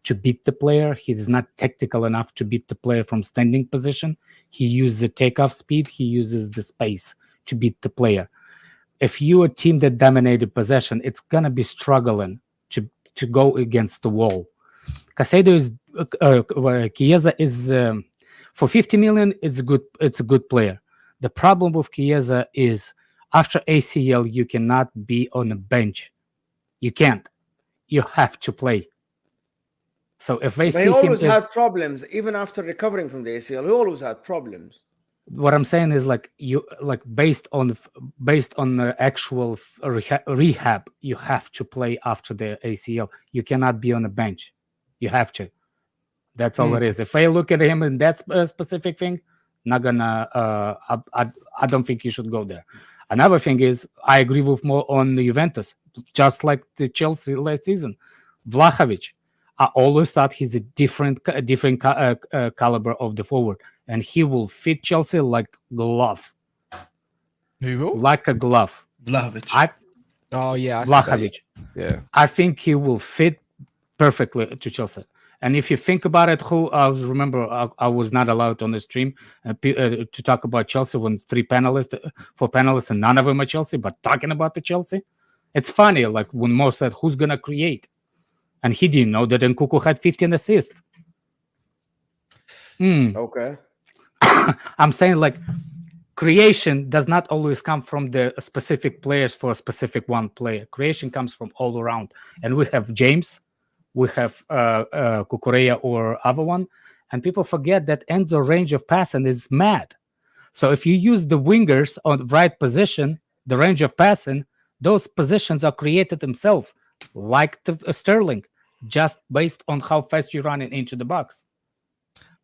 to beat the player. He's not tactical enough to beat the player from standing position. He uses the takeoff speed. He uses the space to beat the player. If you're a team that dominated possession, it's gonna be struggling to go against the wall. Caicedo is Chiesa is for 50 million. It's a good player. The problem with Chiesa is after ACL, you cannot be on a bench. You can't. You have to play. So if they But see he him, always had problems, even after recovering from the ACL. He always had problems. what I'm saying is like based on the actual rehab, you have to play after the ACL. You cannot be on the bench. You have to. That's all it is. If I look at him in that specific thing, not gonna. I don't think you should go there. Another thing is, I agree with more on the Juventus, just like the Chelsea last season. Vlahovic, I always thought he's a different caliber of the forward, and he will fit Chelsea like glove, Who will? like a glove. Vlahovic. Oh yeah, I see that. Vlahovic. Yeah. I think he will fit perfectly to Chelsea. And if you think about it, I was not allowed on the stream to talk about Chelsea when four panelists, and none of them are Chelsea, but talking about the Chelsea, It's funny, like when Mo said, "Who's gonna create?" and he didn't know that Nkunku had 15 assists. Okay. I'm saying like creation does not always come from the specific players for a specific one player. Creation comes from all around, and we have James, we have Cucurella or other one, and people forget that Enzo's range of passing is mad. So if you use the wingers on the right position, the range of passing, those positions are created themselves, like the Sterling, just based on how fast you're running into the box.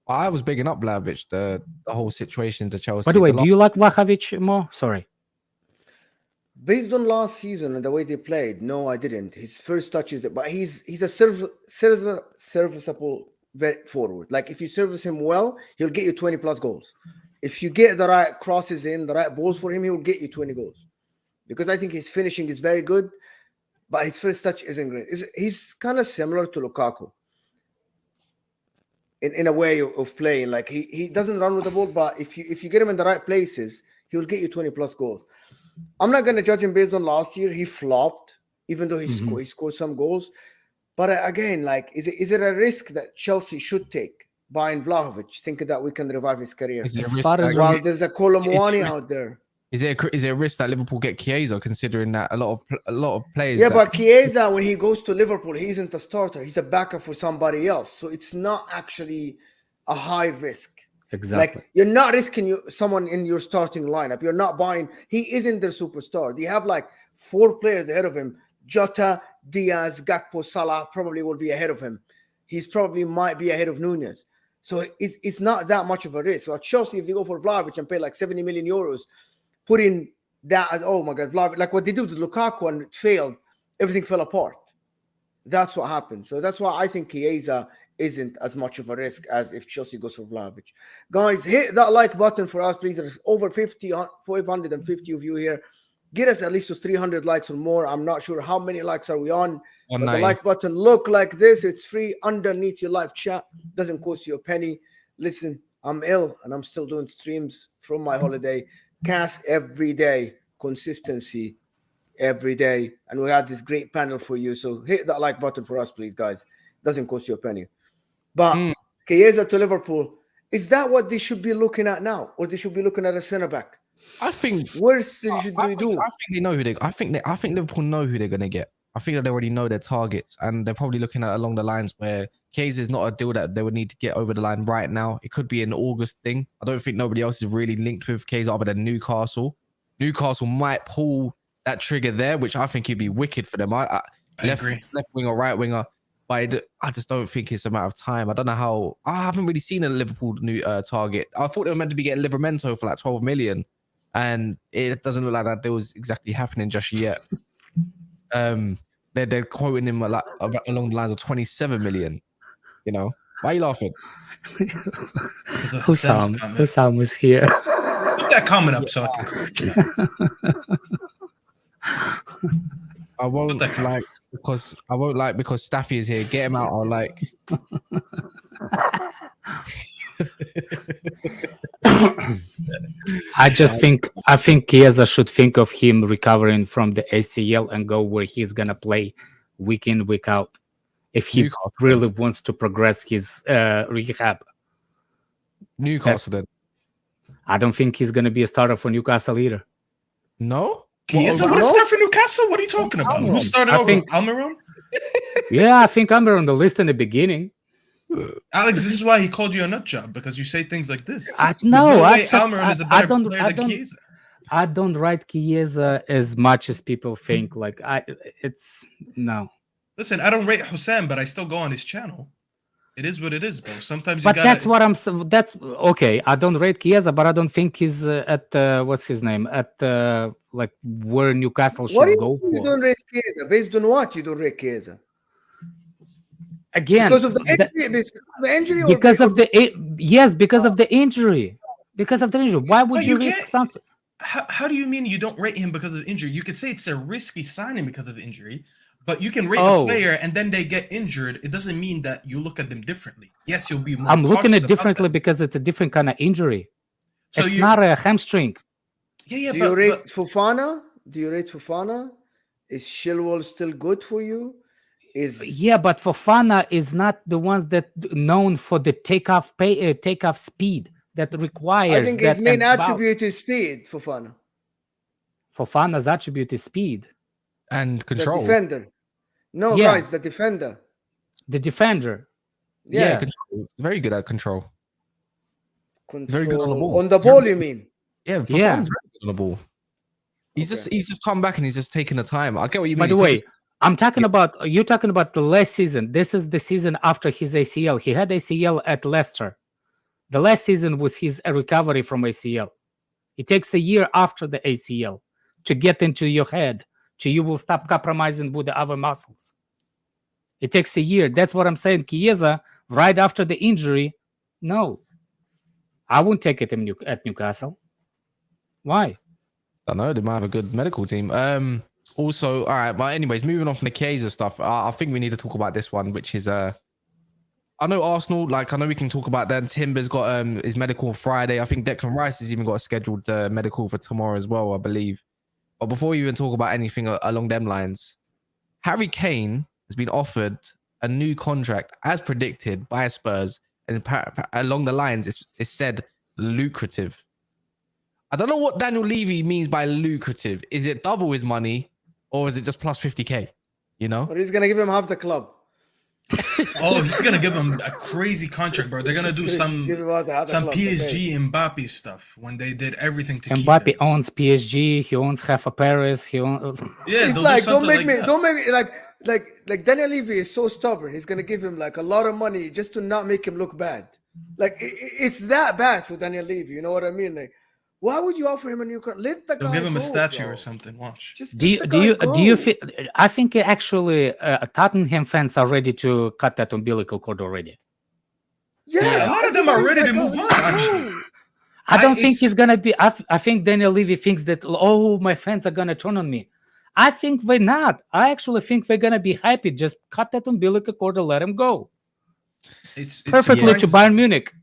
I was bigging up Vlahovic, the whole situation to Chelsea. By the way, The do you like Vlahovic more? Sorry. Based on last season and the way they played, no, I didn't. His first touch is, but he's a serviceable forward. Like if you service him well, he'll get you 20 plus goals. If you get the right crosses in, the right balls for him, he will get you 20 goals. Because I think his finishing is very good, but his first touch isn't great. He's kind of similar to Lukaku in a way of playing. Like he doesn't run with the ball, but if you get him in the right places, he'll get you 20 plus goals. I'm not going to judge him based on last year. He flopped, even though he scored some goals. But again, like, is it a risk that Chelsea should take buying Vlahovic, thinking that we can revive his career? Is it a risk While there's a Colomwani out there. Is it a risk that Liverpool get Chiesa, considering that a lot of players? Yeah, but Chiesa, when he goes to Liverpool, he isn't a starter. He's a backup for somebody else. So it's not actually a high risk. Exactly. Like you're not risking someone in your starting lineup. You're not buying. He isn't their superstar. They have like 4 players ahead of him. Jota, Diaz, Gakpo, Salah probably will be ahead of him. He's probably might be ahead of Nunez. So it's not that much of a risk. So at Chelsea, if they go for Vlahovic and pay like 70 million euros, put in that as, oh my God, Vlahovic, like what they did with Lukaku and it failed, everything fell apart. That's what happened. So that's why I think Chiesa isn't as much of a risk as if Chelsea goes for Vlahovic. Guys, hit that like button for us, please. There's over 550 of you here. Get us at least to 300 likes or more. I'm not sure how many likes are we on. But the like button look like this. It's free underneath your live chat. Doesn't cost you a penny. Listen, I'm ill and I'm still doing streams from my holiday. Cast every day. Consistency every day. And we have this great panel for you. So hit that like button for us, please, guys. Doesn't cost you a penny. But Chiesa to Liverpool, is that what they should be looking at now? Or they should be looking at a centre back? I think worse than should they do. I think they know who they. I think Liverpool know who they're gonna get. I think that they already know their targets, and they're probably looking at along the lines where Chiesa is not a deal that they would need to get over the line right now. It could be an August thing. I don't think nobody else is really linked with Chiesa other than Newcastle. Newcastle might pull that trigger there, which I think would be wicked for them. I agree. Left winger, right winger. But I just don't think it's a matter of time. I don't know how. I haven't really seen a Liverpool new target. I thought they were meant to be getting Livramento for like 12 million. And it doesn't look like that deal is exactly happening just yet. They're quoting him like along the lines of 27 million. You know, why are you laughing? Hussam is here. Put that comment up so I can correct you. I won't like because Staffy is here. Get him out. I'll like. I think Chiesa should think of him recovering from the ACL and go where he's gonna play week in, week out. If he really wants to progress his rehab. Newcastle then. I don't think he's gonna be a starter for Newcastle either. No? Chiesa would start for Newcastle? What are you talking about? Who started over? Almiron? Yeah, I think I'm on the list in the beginning. Alex, this is why he called you a nut job, because you say things like this. Almiron is a better player than Chiesa. I don't write Chiesa as much as people think. Like no. Listen, I don't rate Hussam, but I still go on his channel. It is what it is, bro. Sometimes but that's what I'm. That's okay. I don't rate Chiesa, but I don't think he's at what's his name at like where Newcastle should go for. You don't rate Chiesa based on what you don't rate Chiesa? Again, because of the injury, because of the injury. Because of the injury. Why would you risk something? How do you mean you don't rate him because of injury? You could say it's a risky signing because of injury, but you can rate a player and then they get injured. It doesn't mean that you look at them differently. Yes, you'll be more I'm looking at it differently because it's a different kind of injury. So it's not a hamstring. Yeah. Do you rate Fofana? Is Chilwell still good for you? Yeah, but Fofana is not the ones that known for the takeoff speed that requires. I think his that main and attribute is speed, Fofana. Fofana's attribute is speed. And The control. defender. No, Yeah. guys, the defender. The defender. Yeah, Yes. control. Very good at control. Control. Very good on the ball. On the ball, you mean? Yeah, Yeah. Fofana's very good on the ball. He's Okay. just come back and he's just taking the time. I get what you mean. By the He's way, taking- I'm talking about, you're talking about the last season. This is the season after his ACL. He had ACL at Leicester. The last season was his recovery from ACL. It takes a year after the ACL to get into your head, so you will stop compromising with the other muscles. It takes a year. That's what I'm saying. Chiesa, right after the injury, no. I wouldn't take it at Newcastle. Why? I don't know. They might have a good medical team. Also, all right. But anyways, moving on from the Chiesa stuff, I think we need to talk about this one, which is I know Arsenal. Like I know we can talk about that. Timber's got his medical on Friday. I think Declan Rice has even got a scheduled medical for tomorrow as well, I believe. But before we even talk about anything along them lines, Harry Kane has been offered a new contract as predicted by Spurs, and along the lines it's said lucrative. I don't know what Daniel Levy means by lucrative. Is it double his money or is it just plus 50k? You know? But he's gonna give him half the club. Oh, he's gonna give him a crazy contract, bro. They're gonna do Just some give him half the club, okay. PSG Mbappe stuff when they did everything to Mbappe keep him. owns PSG. He owns half of Paris. He owns. Yeah, He's they'll like, do don't something make like me, that. don't make me like Daniel Levy is so stubborn. He's gonna give him like a lot of money just to not make him look bad. Like it's that bad for Daniel Levy. You know what I mean? Like, why would you offer him a new contract? Let the They'll guy give him go, a statue bro. or something. Watch. Just Do you let the do you guy do you go. feel? I think actually Tottenham fans are ready to cut that umbilical cord already. Yes, A lot of them are everybody's ready to like, move oh, on, let's actually. go. I don't think it's- he's gonna be. I think Daniel Levy thinks that my fans are gonna turn on me. I think they're not. I actually think they're gonna be happy. Just cut that umbilical cord and let him go. It's Perfectly to surprising- Bayern Munich.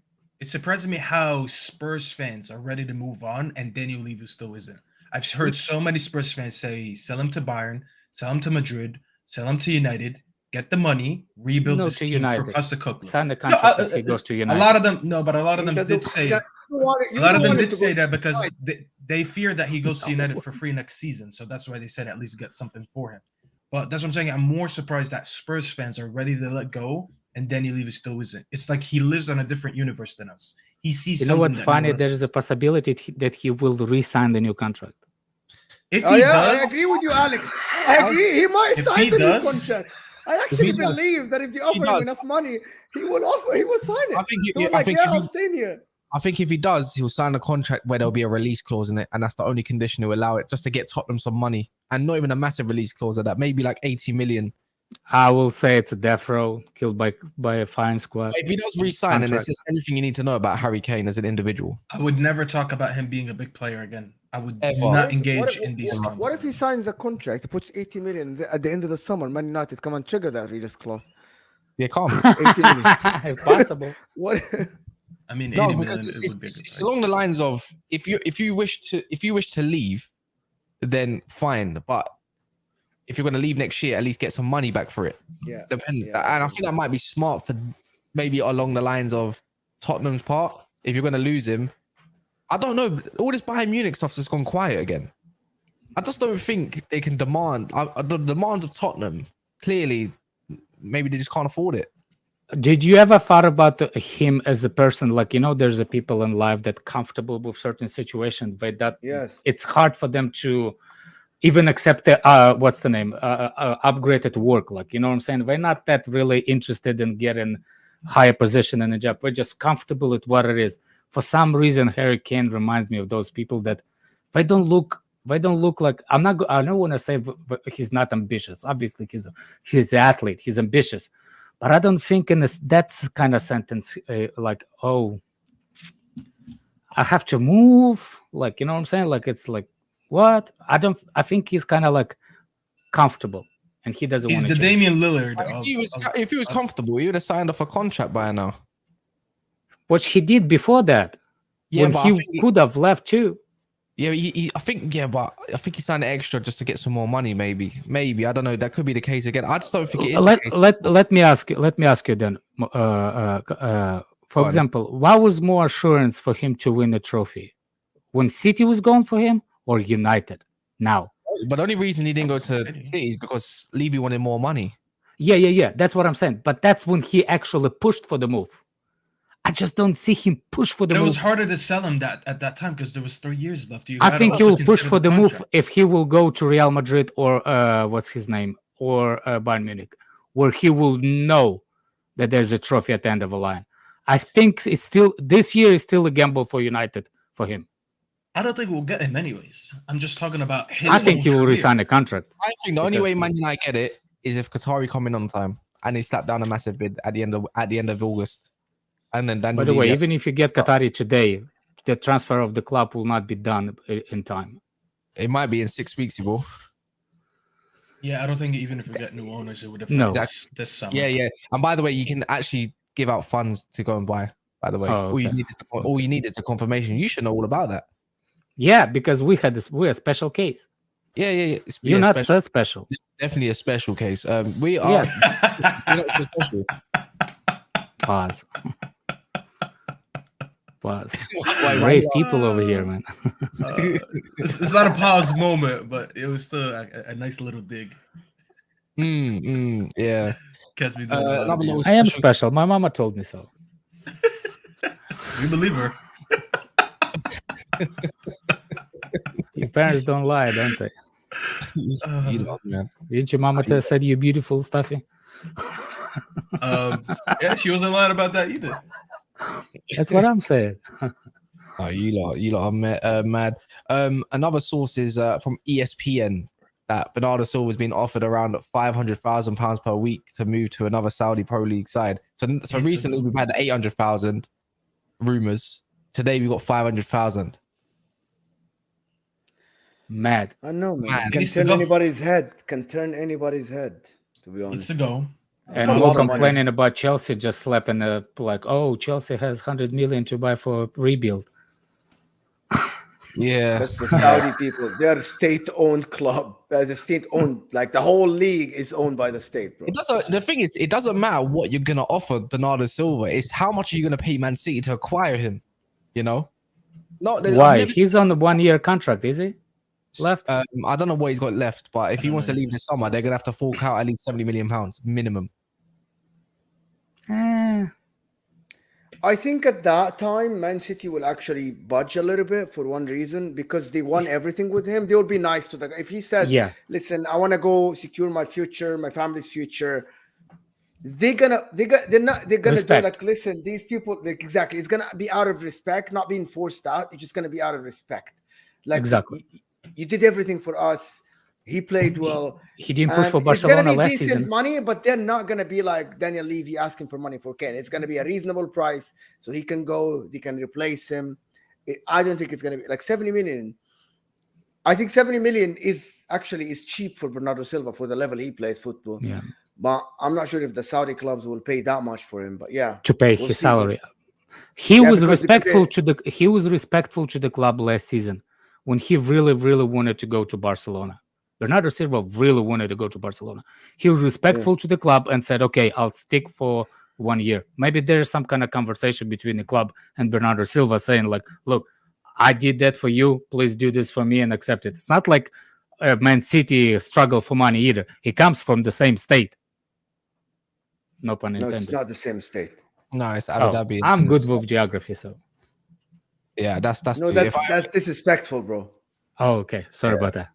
It surprises me how Spurs fans are ready to move on and Daniel Levy still isn't. I've heard so many Spurs fans say, sell him to Bayern, sell him to Madrid, sell him to United, get the money, rebuild No, this to team United. for Postecoglou. Sign the contract if he goes to United. A lot of them, no, but a lot of He them doesn't- did say, you don't want it- you a lot of don't them want him did to say go- that because they fear that he goes to United for free next season. So that's why they said at least get something for him. But that's what I'm saying. I'm more surprised that Spurs fans are ready to let go and Daniel Levy still isn't. It's like he lives on a different universe than us. He sees You know something what's that no funny? one else There is a sees. possibility that he will re-sign the new contract. If Oh he yeah, does, I agree with you, Alex. I agree. He might If sign he the does- new contract. I actually he does- believe that if you offer him does. enough money, he will sign it. I think He will I like, think yeah, if I'll he- stay in here. I think if he does, he'll sign a contract where there'll be a release clause in it, and that's the only condition to allow it, just to get Tottenham some money, and not even a massive release clause of that, maybe like 80 million. I will say it's a death row killed by a fine squad. If he does re-sign, and it's Contract. just anything you need to know about Harry Kane as an individual. I would never talk about him being a big player again. I would Ever. not engage in these What if he conversations. signs a contract, puts 80 million at the end of the summer? Man United come and trigger that release clause. Yeah, calm. 80 million. Possible. What? I mean, 80 No, million, because it would be a good it's price. along the lines of if you wish to leave, then fine. But if you're going to leave next year, at least get some money back for it. Yeah. Depends. Yeah, And I think that might be smart for maybe along the lines of Tottenham's part. If you're going to lose him, I don't know. All this Bayern Munich stuff's just gone quiet again. I just don't think they can demand the demands of Tottenham. Clearly, maybe they just can't afford it. Did you ever thought about him as a person? Like, there's a people in life that comfortable with certain situations, but that Yes. it's hard for them to even accept the what's the name upgraded work. Like, you know what I'm saying? They're not that really interested in getting higher position in a job. We're just comfortable with what it is. For some reason, Harry Kane reminds me of those people that they don't look like. I don't want to say he's not ambitious. Obviously, he's an athlete. He's ambitious. But I don't think in that's kind of sentence like, oh, I have to move. Like, you know what I'm saying? Like, it's like, what? I think he's kind of like comfortable and he doesn't He's want to the change. Damian Lillard. If he was comfortable, he would have signed off a contract by now. Which he did before that. Yeah, when but he I think could have left too. Yeah, I think he signed extra just to get some more money. Maybe I don't know. That could be the case again. I just don't think it is the case. Let me ask you then. For example, what was more assurance for him to win a trophy? When City was going for him or United? Now. But the only reason he didn't go to City is because Levy wanted more money. Yeah. That's what I'm saying. But that's when he actually pushed for the move. I just don't see him push for the move. It was harder to sell him at that time because there was 3 years left. I think he will push for the move if he will go to Real Madrid or what's his name, or Bayern Munich, where he will know that there's a trophy at the end of the line. I think it's still this year is still a gamble for United for him. I don't think we'll get him anyways. I'm just talking about his. I think he will resign a contract. I think the only way Man United get it is if Qatari come in on time and they slap down a massive bid at the end of August. And then by the way, even if you get Qatari today, the transfer of the club will not be done in time. It might be in 6 weeks, you will. Yeah, I don't think even if we get new owners, it would affect this summer. Yeah. And by the way, you can actually give out funds to go and buy. By the way, all you need is the confirmation. You should know all about that. Yeah, because we're a special case. Yeah. You're not so special. Definitely a special case. We are. We're not so special. Pause. Brave people over here, man. It's not a pause moment, but it was still a nice little dig. Yeah. I am special. My mama told me so. We believe her. Your parents don't lie, don't they? You love, man. Didn't your mama said you're beautiful, Stuffy? Yeah, she wasn't lying about that either. That's what I'm saying. Oh, you lot are mad. Another source is from ESPN that Bernardo Silva has been offered around £500,000 per week to move to another Saudi Pro League side. So recently we've had 800,000 rumors. Today we got 500,000. Mad. I know, man. Can turn anybody's head. To be honest. Needs to go. And all complaining about Chelsea just slapping Chelsea has 100 million to buy for rebuild. Yeah, that's the Saudi people. They're a state-owned club. The state-owned, like the whole league is owned by the state, bro. The thing is, it doesn't matter what you're gonna offer Bernardo Silva. It's how much are you gonna pay Man City to acquire him? You know, why? He's on the 1-year contract, is he? Left? I don't know what he's got left, but if he wants to leave this summer, they're gonna have to fork out at least £70 million minimum. I think at that time, Man City will actually budge a little bit for one reason, because they won everything with him. They'll be nice to the guy. If he says, listen, I want to go secure my future, my family's future, they're gonna do like, listen, these people, like, exactly. It's gonna be out of respect, not being forced out. It's just gonna be out of respect. Like, exactly. You did everything for us. He played well. He didn't push for Barcelona last season. It's going to be decent money, but they're not going to be like Daniel Levy asking for money for Kane. It's going to be a reasonable price, so he can go. They can replace him. I don't think it's going to be like 70 million. I think 70 million is cheap for Bernardo Silva for the level he plays football. Yeah, but I'm not sure if the Saudi clubs will pay that much for him. But yeah, to pay his salary. He was respectful to the club last season when he really, really wanted to go to Barcelona. Bernardo Silva really wanted to go to Barcelona. He was respectful to the club and said, okay, I'll stick for 1 year. Maybe there's some kind of conversation between the club and Bernardo Silva saying, like, look, I did that for you. Please do this for me and accept it. It's not like Man City struggle for money either. He comes from the same state. No pun intended. No, it's not the same state. No, it's Abu Dhabi. I'm good with geography, so. Yeah, that's disrespectful, bro. Oh, okay. Sorry about that.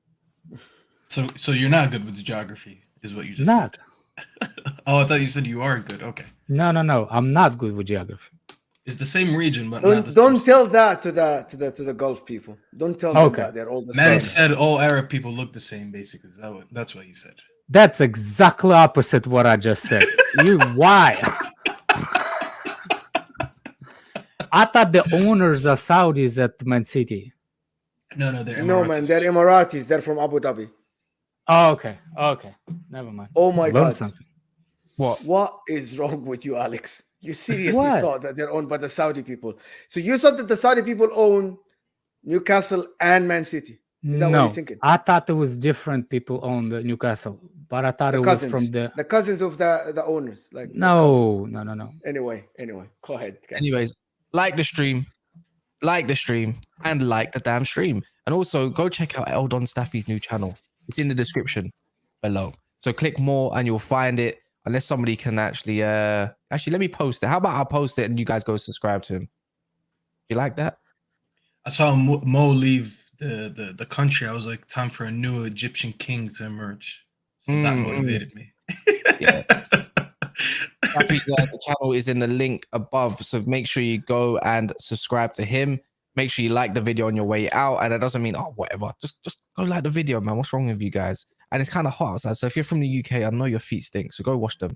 So you're not good with the geography, is what you just said. Oh, I thought you said you are good. Okay. No. I'm not good with geography. It's the same region, but don't tell that to the Gulf people. Don't tell them that they're all the same. Man said all Arab people look the same, basically. That's what he said. That's exactly opposite what I just said. Why? I thought the owners are Saudis at Man City. No, they're Emiratis. No, man, they're Emiratis. They're from Abu Dhabi. Oh, okay. Never mind. Oh my God. Something. What is wrong with you, Alex? You seriously thought that they're owned by the Saudi people? So you thought that the Saudi people own Newcastle and Man City. Is that what you're thinking? I thought it was different people own the Newcastle, but I thought The it cousins, was from the cousins of the owners. Like the no. Anyway, go ahead, guys. Anyways, like the stream, and like the damn stream. And also go check out Eldon Staffy's new channel. It's in the description below. So click more and you'll find it. Unless somebody can actually let me post it. How about I'll post it and you guys go subscribe to him? You like that? I saw Mo leave the country. I was like, time for a new Egyptian king to emerge. So that motivated me. Yeah. The channel is in the link above, so make sure you go and subscribe to him. Make sure you like the video on your way out, and it doesn't mean whatever. Just go like the video, man. What's wrong with you guys? And it's kind of hot outside, so if you're from the UK, I know your feet stink, so go wash them.